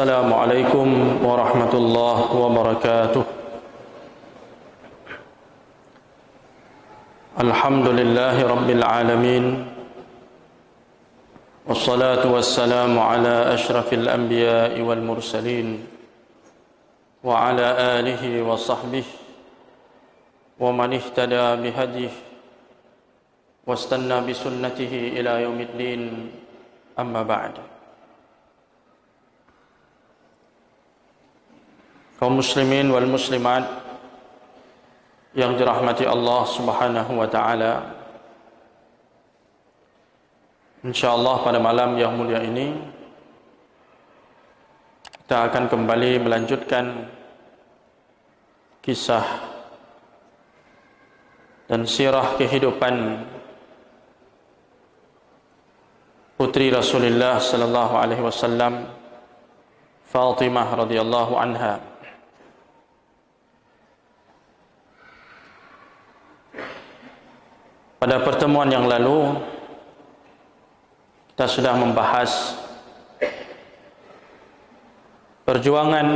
Assalamualaikum warahmatullahi wabarakatuh. Alhamdulillahi rabbil alamin. Wassalatu wassalamu ala ashrafil anbiya'i wal mursalin wa ala alihi wa sahbihi wa man ihtada bihadihi wastanna bisunnatihi ila yaumiddin. Amma ba'd. Kaum muslimin wal muslimat yang dirahmati Allah Subhanahu wa taala, insyaallah pada malam yang mulia ini kita akan kembali melanjutkan kisah dan sirah kehidupan putri Rasulullah sallallahu alaihi wasallam, Fatimah radhiyallahu anha. Pada pertemuan yang lalu kita sudah membahas perjuangan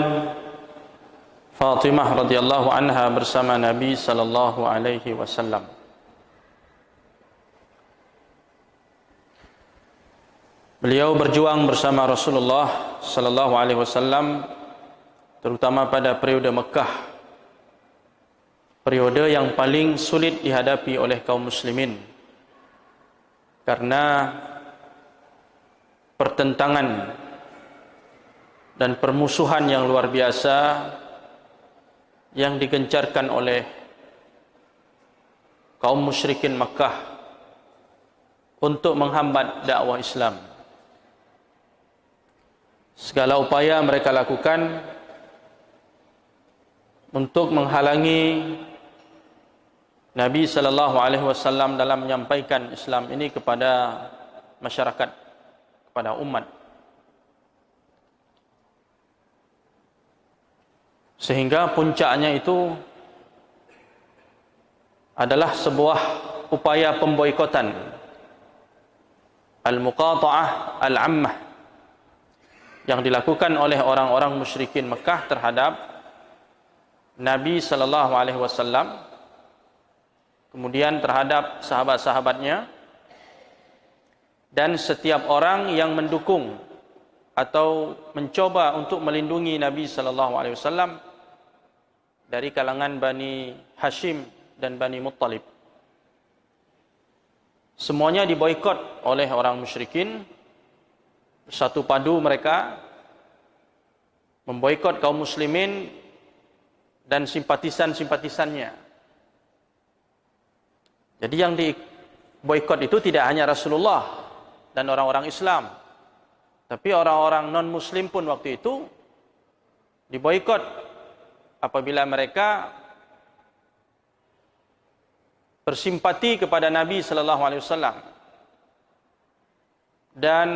Fatimah radhiyallahu anha bersama Nabi sallallahu alaihi wasallam. Beliau berjuang bersama Rasulullah sallallahu alaihi wasallam terutama pada periode Mekah, periode yang paling sulit dihadapi oleh kaum muslimin karena pertentangan dan permusuhan yang luar biasa yang digencarkan oleh kaum musyrikin Makkah untuk menghambat dakwah Islam. Segala upaya mereka lakukan untuk menghalangi Nabi sallallahu alaihi wasallam dalam menyampaikan Islam ini kepada masyarakat, kepada umat. Sehingga puncaknya itu adalah sebuah upaya pemboikotan, al-muqata'ah al-ammah, yang dilakukan oleh orang-orang musyrikin Mekah terhadap Nabi sallallahu alaihi wasallam, kemudian terhadap sahabat-sahabatnya, dan setiap orang yang mendukung atau mencoba untuk melindungi Nabi sallallahu alaihi wasallam dari kalangan Bani Hashim dan Bani Muttalib. Semuanya diboikot oleh orang musyrikin. Satu padu mereka memboikot kaum muslimin dan simpatisan-simpatisannya. Jadi yang diboikot itu tidak hanya Rasulullah dan orang-orang Islam, tapi orang-orang non-muslim pun waktu itu diboikot apabila mereka bersimpati kepada Nabi sallallahu alaihi wasallam dan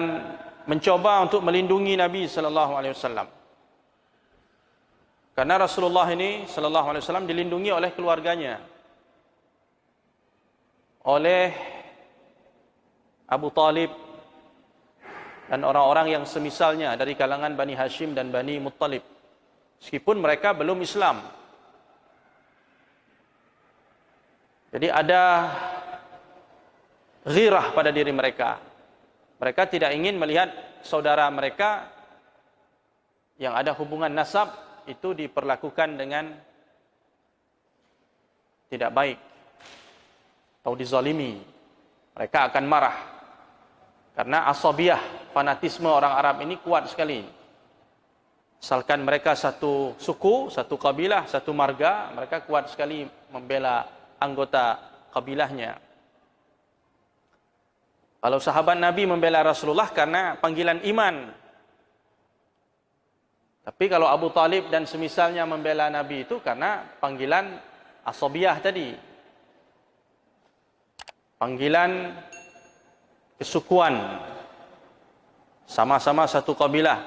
mencoba untuk melindungi Nabi sallallahu alaihi wasallam. Karena Rasulullah ini sallallahu alaihi wasallam dilindungi oleh keluarganya, oleh Abu Talib dan orang-orang yang semisalnya dari kalangan Bani Hashim dan Bani Muttalib, meskipun mereka belum Islam. Jadi ada ghirah pada diri mereka. Mereka tidak ingin melihat saudara mereka yang ada hubungan nasab itu diperlakukan dengan tidak baik atau dizalimi. Mereka akan marah karena asabiyah, fanatisme orang Arab ini kuat sekali. Asalkan mereka satu suku, satu kabilah, satu marga, mereka kuat sekali membela anggota kabilahnya. Kalau sahabat Nabi membela Rasulullah karena panggilan iman, tapi kalau Abu Talib dan semisalnya membela Nabi itu karena panggilan asabiyah tadi, panggilan kesukuan, sama-sama satu kabilah,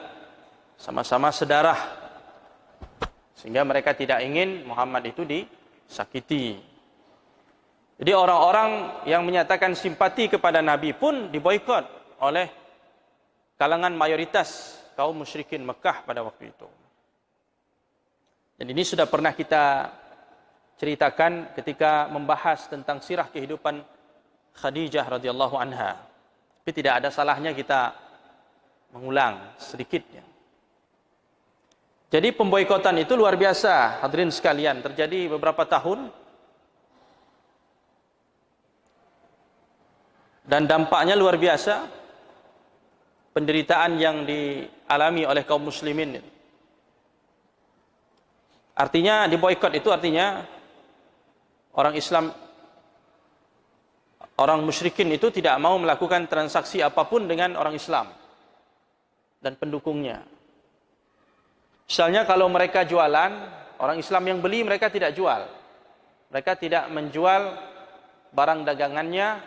sama-sama sedarah, sehingga mereka tidak ingin Muhammad itu disakiti. Jadi orang-orang yang menyatakan simpati kepada Nabi pun diboikot oleh kalangan mayoritas kaum musyrikin Mekah pada waktu itu. Dan ini sudah pernah kita ceritakan ketika membahas tentang sirah kehidupan Khadijah radhiyallahu anha. Tapi tidak ada salahnya kita mengulang sedikit ya. Jadi pemboikotan itu luar biasa, hadirin sekalian, terjadi beberapa tahun. Dan dampaknya luar biasa. Penderitaan yang dialami oleh kaum muslimin. Artinya diboikot itu artinya orang Islam, orang musyrikin itu tidak mau melakukan transaksi apapun dengan orang Islam dan pendukungnya. Misalnya kalau mereka jualan, orang Islam yang beli mereka tidak jual. Mereka tidak menjual barang dagangannya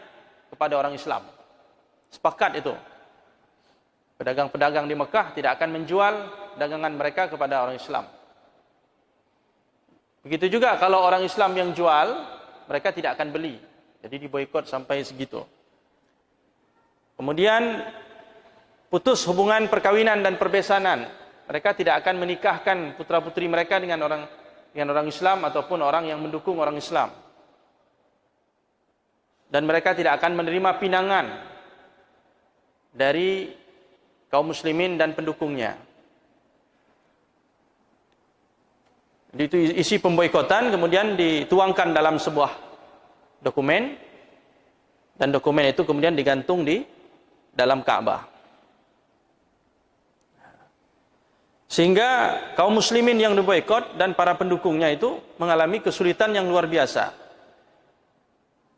kepada orang Islam. Sepakat itu. Pedagang-pedagang di Mekah tidak akan menjual dagangan mereka kepada orang Islam. Begitu juga kalau orang Islam yang jual, mereka tidak akan beli. Jadi diboikot sampai segitu. Kemudian putus hubungan perkawinan dan perbesanan. Mereka tidak akan menikahkan putra-putri mereka dengan orang Islam ataupun orang yang mendukung orang Islam. Dan mereka tidak akan menerima pinangan dari kaum muslimin dan pendukungnya. Itu isi pemboikotan kemudian dituangkan dalam sebuah dokumen, dan dokumen itu kemudian digantung di dalam Ka'bah. Sehingga kaum muslimin yang diboikot dan para pendukungnya itu mengalami kesulitan yang luar biasa.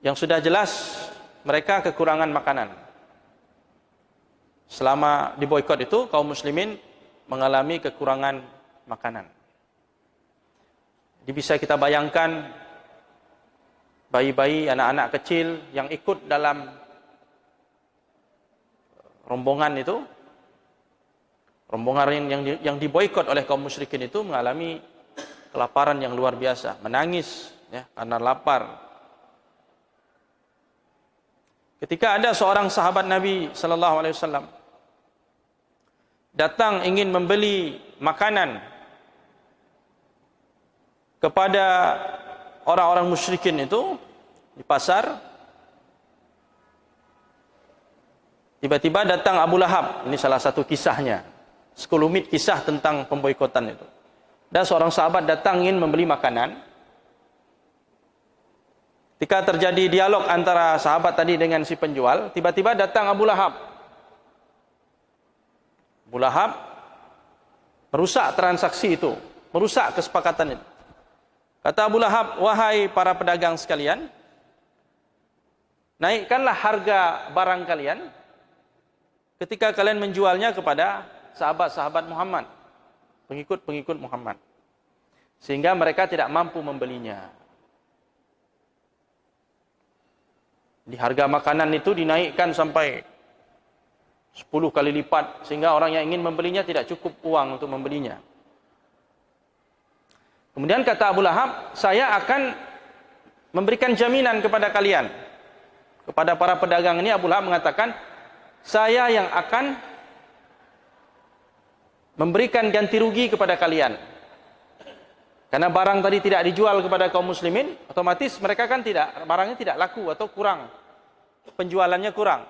Yang sudah jelas mereka kekurangan makanan. Selama diboikot itu kaum muslimin mengalami kekurangan makanan. Jadi bisa kita bayangkan bayi-bayi, anak-anak kecil yang ikut dalam rombongan itu, rombongan yang diboikot oleh kaum musyrikin itu mengalami kelaparan yang luar biasa, menangis ya, karena lapar. Ketika ada seorang sahabat Nabi sallallahu alaihi wasallam datang ingin membeli makanan kepada orang-orang musyrikin itu di pasar, tiba-tiba datang Abu Lahab. Ini salah satu kisahnya. Sekelumit kisah tentang pemboikotan itu. Dan seorang sahabat datang ingin membeli makanan. Ketika terjadi dialog antara sahabat tadi dengan si penjual, tiba-tiba datang Abu Lahab. Abu Lahab merusak transaksi itu, merusak kesepakatan itu. Kata Abu Lahab, wahai para pedagang sekalian, naikkanlah harga barang kalian ketika kalian menjualnya kepada sahabat-sahabat Muhammad, pengikut-pengikut Muhammad, sehingga mereka tidak mampu membelinya. Di harga makanan itu dinaikkan sampai 10 kali lipat, sehingga orang yang ingin membelinya tidak cukup uang untuk membelinya. Kemudian kata Abu Lahab, saya akan memberikan jaminan kepada kalian. Kepada para pedagang ini Abu Lahab mengatakan, saya yang akan memberikan ganti rugi kepada kalian. Karena barang tadi tidak dijual kepada kaum muslimin, otomatis mereka kan barangnya tidak laku atau kurang. Penjualannya kurang.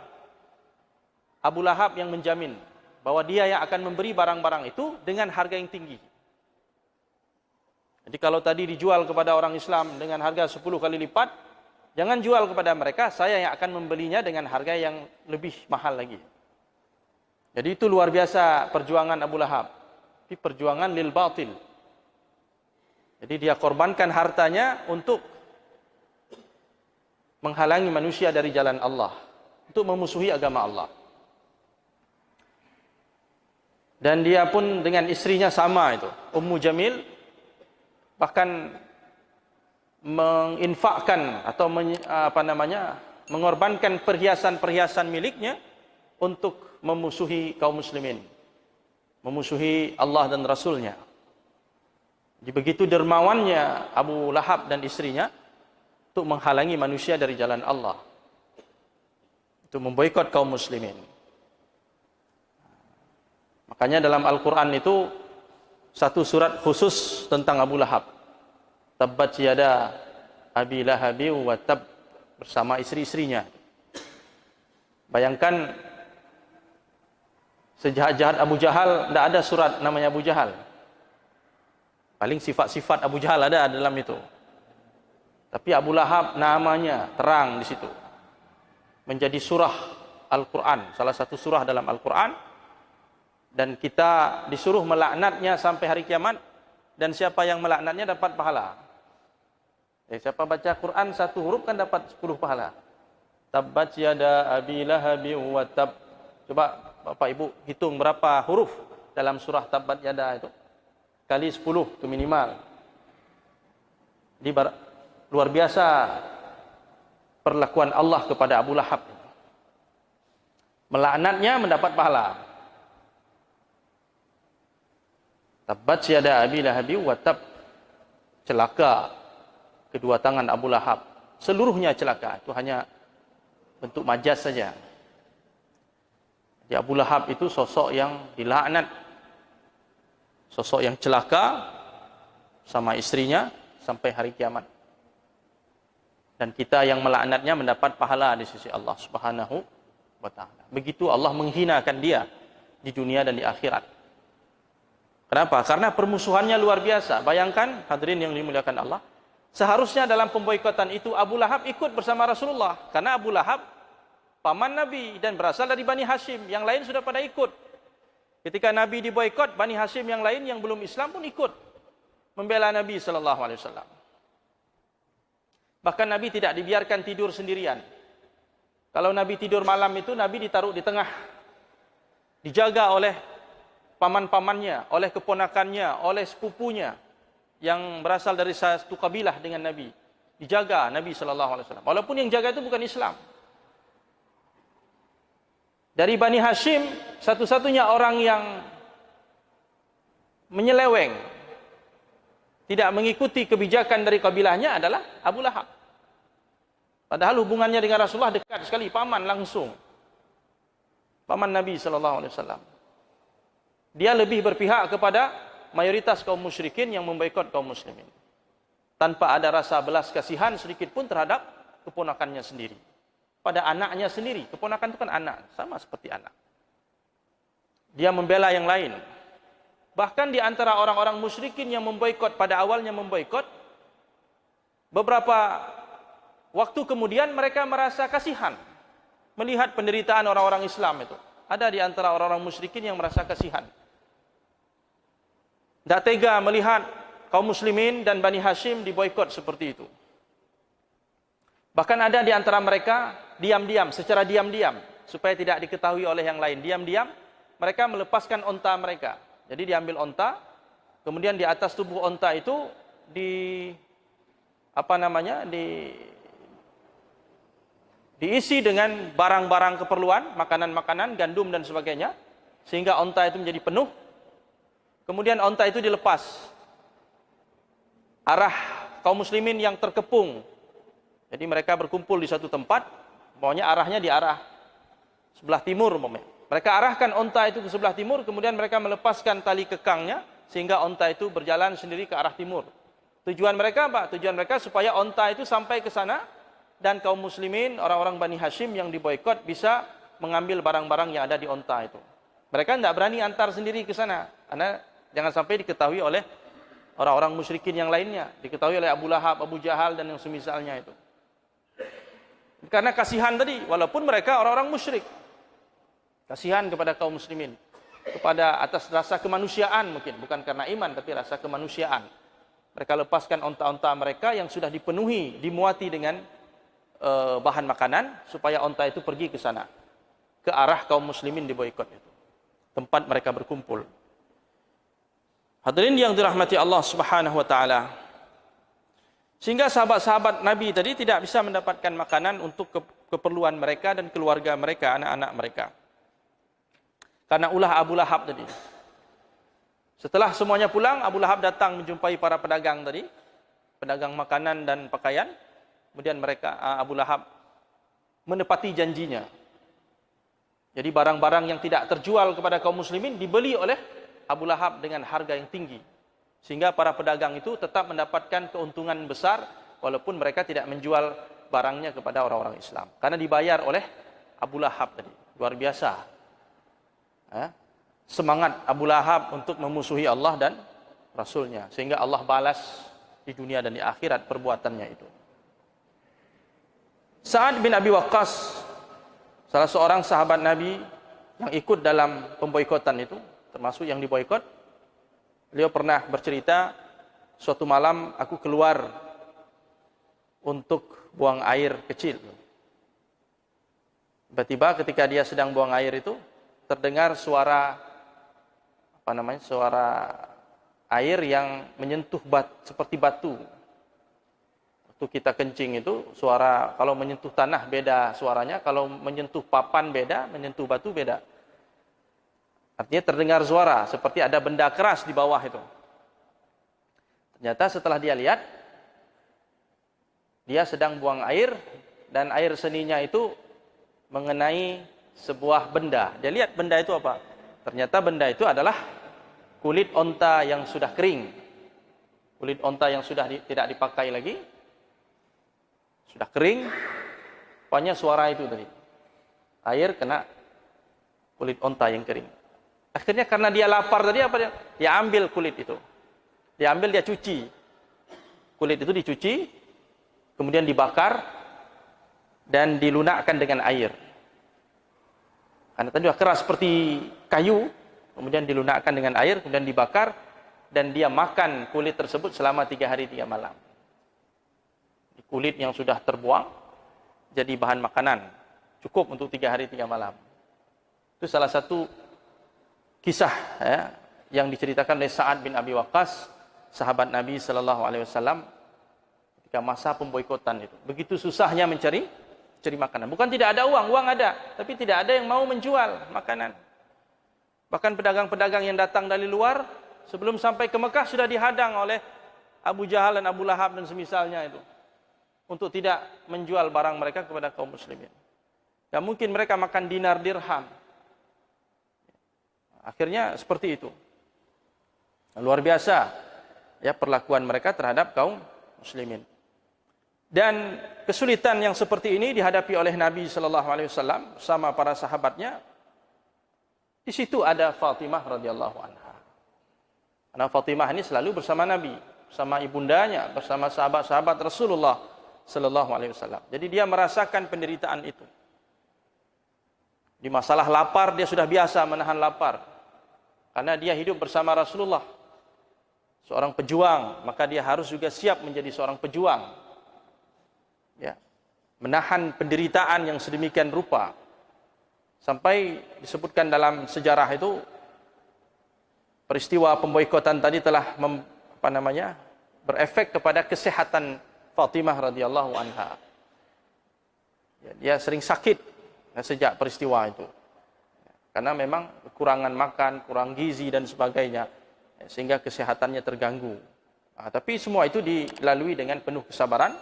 Abu Lahab yang menjamin bahwa dia yang akan memberi barang-barang itu dengan harga yang tinggi. Jadi kalau tadi dijual kepada orang Islam dengan harga 10 kali lipat, jangan jual kepada mereka, saya yang akan membelinya dengan harga yang lebih mahal lagi. Jadi itu luar biasa perjuangan Abu Lahab. Tapi perjuangan lil batil. Jadi dia korbankan hartanya untuk menghalangi manusia dari jalan Allah, untuk memusuhi agama Allah. Dan dia pun dengan istrinya sama itu, Ummu Jamil, bahkan menginfakkan atau mengorbankan perhiasan-perhiasan miliknya untuk memusuhi kaum muslimin, memusuhi Allah dan Rasulnya. Jadi begitu dermawannya Abu Lahab dan istrinya untuk menghalangi manusia dari jalan Allah, untuk memboikot kaum muslimin. Makanya dalam Al-Quran itu satu surat khusus tentang Abu Lahab. Tabbat yada Abi Lahabi wa tab, bersama istri-istrinya. Bayangkan sejahat-jahat Abu Jahal, tidak ada surat namanya Abu Jahal. Paling sifat-sifat Abu Jahal ada dalam itu. Tapi Abu Lahab namanya terang di situ. Menjadi surah Al-Quran, salah satu surah dalam Al-Quran. Dan kita disuruh melaknatnya sampai hari kiamat. Dan siapa yang melaknatnya dapat pahala. Siapa baca Quran satu huruf kan dapat 10 pahala. Tabbat yada Abi Lahabi wa tab. Coba Bapak Ibu hitung berapa huruf dalam surah Tabbat yada itu. Kali 10 itu minimal. Di luar biasa perlakuan Allah kepada Abu Lahab. Melaknatnya mendapat pahala. Tabbat yada Abi Lahabi wa tab. Celaka kedua tangan Abu Lahab. Seluruhnya celaka. Itu hanya bentuk majaz saja. Jadi Abu Lahab itu sosok yang dilaknat. Sosok yang celaka sama istrinya sampai hari kiamat. Dan kita yang melaknatnya mendapat pahala di sisi Allah Subhanahu wa taala. Begitu Allah menghinakan dia di dunia dan di akhirat. Kenapa? Karena permusuhannya luar biasa. Bayangkan hadirin yang dimuliakan Allah, seharusnya dalam pemboikotan itu Abu Lahab ikut bersama Rasulullah. Karena Abu Lahab paman Nabi dan berasal dari Bani Hashim. Yang lain sudah pada ikut. Ketika Nabi diboikot, Bani Hashim yang lain yang belum Islam pun ikut membela Nabi SAW. Bahkan Nabi tidak dibiarkan tidur sendirian. Kalau Nabi tidur malam itu, Nabi ditaruh di tengah. Dijaga oleh paman-pamannya, oleh keponakannya, oleh sepupunya yang berasal dari satu kabilah dengan Nabi. Dijaga Nabi SAW. Walaupun yang jaga itu bukan Islam. Dari Bani Hashim, satu-satunya orang yang menyeleweng, tidak mengikuti kebijakan dari kabilahnya adalah Abu Lahab. Padahal hubungannya dengan Rasulullah dekat sekali, paman langsung. Paman Nabi SAW. Dia lebih berpihak kepada mayoritas kaum musyrikin yang memboikot kaum muslimin. Tanpa ada rasa belas kasihan sedikit pun terhadap keponakannya sendiri. Pada anaknya sendiri. Keponakan itu kan anak. Sama seperti anak. Dia membela yang lain. Bahkan di antara orang-orang musyrikin yang memboikot, pada awalnya memboikot, beberapa waktu kemudian mereka merasa kasihan. Melihat penderitaan orang-orang Islam itu. Ada di antara orang-orang musyrikin yang merasa kasihan. Tidak tega melihat kaum muslimin dan Bani Hashim diboikot seperti itu. Bahkan ada di antara mereka diam-diam, secara diam-diam, supaya tidak diketahui oleh yang lain. Diam-diam, mereka melepaskan onta mereka. Jadi diambil onta, kemudian di atas tubuh onta itu diisi dengan barang-barang keperluan, makanan-makanan, gandum dan sebagainya, sehingga onta itu menjadi penuh. Kemudian onta itu dilepas. Arah kaum muslimin yang terkepung. Jadi mereka berkumpul di satu tempat, maunya arahnya di arah sebelah timur. Mereka arahkan onta itu ke sebelah timur, kemudian mereka melepaskan tali kekangnya, sehingga onta itu berjalan sendiri ke arah timur. Tujuan mereka apa? Tujuan mereka supaya onta itu sampai ke sana, dan kaum muslimin, orang-orang Bani Hashim yang diboikot bisa mengambil barang-barang yang ada di onta itu. Mereka tidak berani antar sendiri ke sana, karena jangan sampai diketahui oleh orang-orang musyrikin yang lainnya, diketahui oleh Abu Lahab, Abu Jahal dan yang semisalnya itu. Karena kasihan tadi, walaupun mereka orang-orang musyrik, kasihan kepada kaum muslimin, kepada atas rasa kemanusiaan mungkin, bukan karena iman tapi rasa kemanusiaan. Mereka lepaskan onta-onta mereka yang sudah dipenuhi, dimuati dengan bahan makanan, supaya onta itu pergi ke sana, ke arah kaum muslimin diboikot itu, tempat mereka berkumpul. Hadirin yang dirahmati Allah Subhanahu wa taala. Sehingga sahabat-sahabat Nabi tadi tidak bisa mendapatkan makanan untuk keperluan mereka dan keluarga mereka, anak-anak mereka. Karena ulah Abu Lahab tadi. Setelah semuanya pulang, Abu Lahab datang menjumpai para pedagang tadi, pedagang makanan dan pakaian. Kemudian Abu Lahab menepati janjinya. Jadi barang-barang yang tidak terjual kepada kaum muslimin dibeli oleh Abu Lahab dengan harga yang tinggi. Sehingga para pedagang itu tetap mendapatkan keuntungan besar walaupun mereka tidak menjual barangnya kepada orang-orang Islam. Karena dibayar oleh Abu Lahab tadi. Luar biasa. Semangat Abu Lahab untuk memusuhi Allah dan Rasulnya. Sehingga Allah balas di dunia dan di akhirat perbuatannya itu. Sa'ad bin Abi Waqqas, salah seorang sahabat Nabi yang ikut dalam pemboikotan itu, termasuk yang diboikot, beliau pernah bercerita, suatu malam aku keluar untuk buang air kecil. Tiba-tiba ketika dia sedang buang air itu, terdengar suara suara air yang menyentuh seperti batu. Waktu kita kencing itu, suara kalau menyentuh tanah beda suaranya, kalau menyentuh papan beda, menyentuh batu beda. Artinya terdengar suara, seperti ada benda keras di bawah itu. Ternyata setelah dia lihat, dia sedang buang air, dan air seninya itu mengenai sebuah benda. Dia lihat benda itu apa? Ternyata benda itu adalah kulit onta yang sudah kering. Kulit onta yang sudah tidak dipakai lagi, sudah kering, pokoknya suara itu tadi. Air kena kulit onta yang kering. Akhirnya karena dia lapar tadi, apa dia? Dia ambil kulit itu. Dia ambil, dia cuci. Kulit itu dicuci, kemudian dibakar, dan dilunakkan dengan air. Karena tadi sudah keras seperti kayu, kemudian dilunakkan dengan air, kemudian dibakar, dan dia makan kulit tersebut selama 3 hari 3 malam. Kulit yang sudah terbuang jadi bahan makanan, cukup untuk 3 hari 3 malam. Itu salah satu kisah yang diceritakan oleh Sa'ad bin Abi Waqqas, sahabat Nabi sallallahu alaihi wasallam, ketika masa pemboikotan itu. Begitu susahnya mencari makanan. Bukan tidak ada uang ada, tapi tidak ada yang mau menjual makanan. Bahkan pedagang-pedagang yang datang dari luar, sebelum sampai ke Mekah sudah dihadang oleh Abu Jahal dan Abu Lahab dan semisalnya itu, untuk tidak menjual barang mereka kepada kaum muslimin. Tidak mungkin mereka makan dinar dirham. Akhirnya seperti itu. Luar biasa ya perlakuan mereka terhadap kaum muslimin. Dan kesulitan yang seperti ini dihadapi oleh Nabi sallallahu alaihi wasallam bersama para sahabatnya. Di situ ada Fatimah radhiyallahu anha. Karena Fatimah ini selalu bersama Nabi, bersama ibundanya, bersama sahabat-sahabat Rasulullah sallallahu alaihi wasallam. Jadi dia merasakan penderitaan itu. Di masalah lapar dia sudah biasa menahan lapar. Karena dia hidup bersama Rasulullah, seorang pejuang, maka dia harus juga siap menjadi seorang pejuang. Ya. Menahan penderitaan yang sedemikian rupa. Sampai disebutkan dalam sejarah itu, peristiwa pemboikotan tadi telah berefek kepada kesehatan Fatimah radhiyallahu anha. Ya, dia sering sakit sejak peristiwa itu. Karena memang kekurangan makan, kurang gizi dan sebagainya, sehingga kesehatannya terganggu. Tapi semua itu dilalui dengan penuh kesabaran.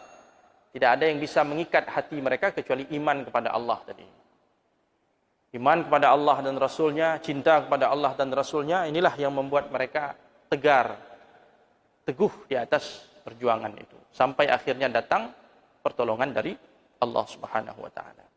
Tidak ada yang bisa mengikat hati mereka kecuali iman kepada Allah tadi. Iman kepada Allah dan Rasulnya, cinta kepada Allah dan Rasulnya, inilah yang membuat mereka tegar, teguh di atas perjuangan itu. Sampai akhirnya datang pertolongan dari Allah Subhanahu wa ta'ala.